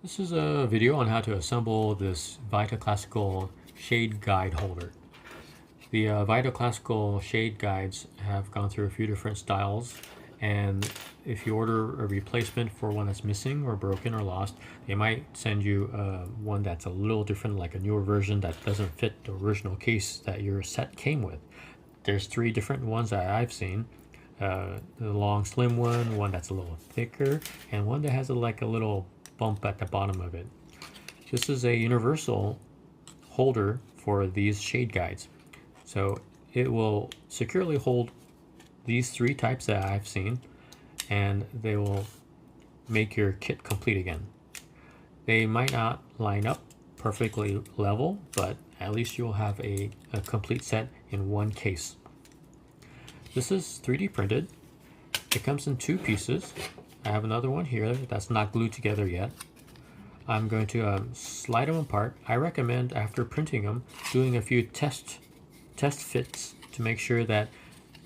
This is a video on how to assemble this Vita Classical Shade Guide holder. The Vita Classical Shade Guides have gone through a few different styles, and if you order a replacement for one that's missing or broken or lost, they might send you one that's a little different, like a newer version that doesn't fit the original case that your set came with. There's three different ones that I've seen. The long slim one that's a little thicker, and one that has like a little bump at the bottom of it. This is a universal holder for these shade guides. So it will securely hold these three types that I've seen, and they will make your kit complete again. They might not line up perfectly level, but at least you'll have a complete set in one case. This is 3D printed. It comes in two pieces. I have another one here that's not glued together yet. I'm going to slide them apart. I recommend, after printing them, doing a few test fits to make sure that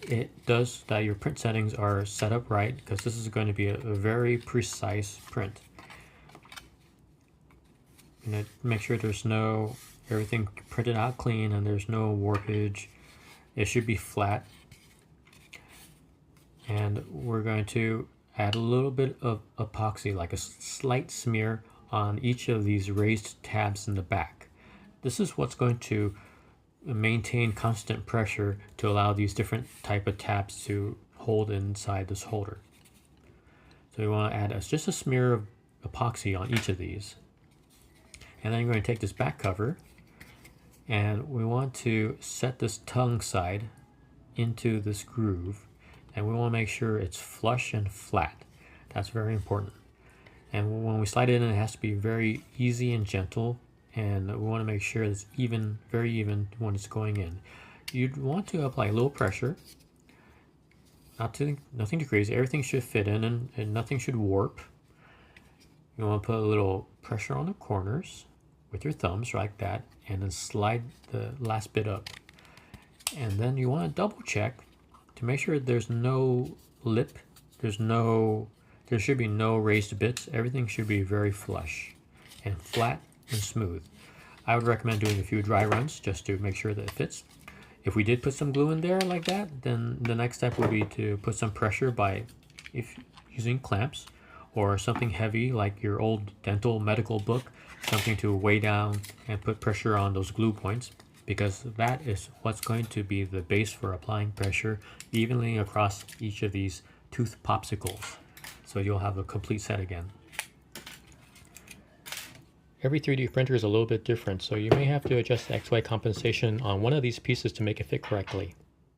your print settings are set up right, because this is going to be a very precise print. And make sure there's everything printed out clean and there's no warpage. It should be flat. And we're going to add a little bit of epoxy, like a slight smear on each of these raised tabs in the back. This is what's going to maintain constant pressure to allow these different type of tabs to hold inside this holder. So you want to add just a smear of epoxy on each of these. And then you're going to take this back cover, and we want to set this tongue side into this groove, and we want to make sure it's flush and flat. That's very important. And when we slide it in, it has to be very easy and gentle, and we want to make sure it's even, very even when it's going in. You'd want to apply a little pressure, nothing too crazy. Everything should fit in, and nothing should warp. You want to put a little pressure on the corners with your thumbs like that, and then slide the last bit up. And then you want to double check to make sure there's no lip, there should be no raised bits. Everything should be very flush and flat and smooth. I would recommend doing a few dry runs just to make sure that it fits. If we did put some glue in there like that, then the next step would be to put some pressure using clamps or something heavy like your old dental medical book, something to weigh down and put pressure on those glue points, because that is what's going to be the base for applying pressure evenly across each of these tooth popsicles. So you'll have a complete set again. Every 3D printer is a little bit different, so you may have to adjust the XY compensation on one of these pieces to make it fit correctly.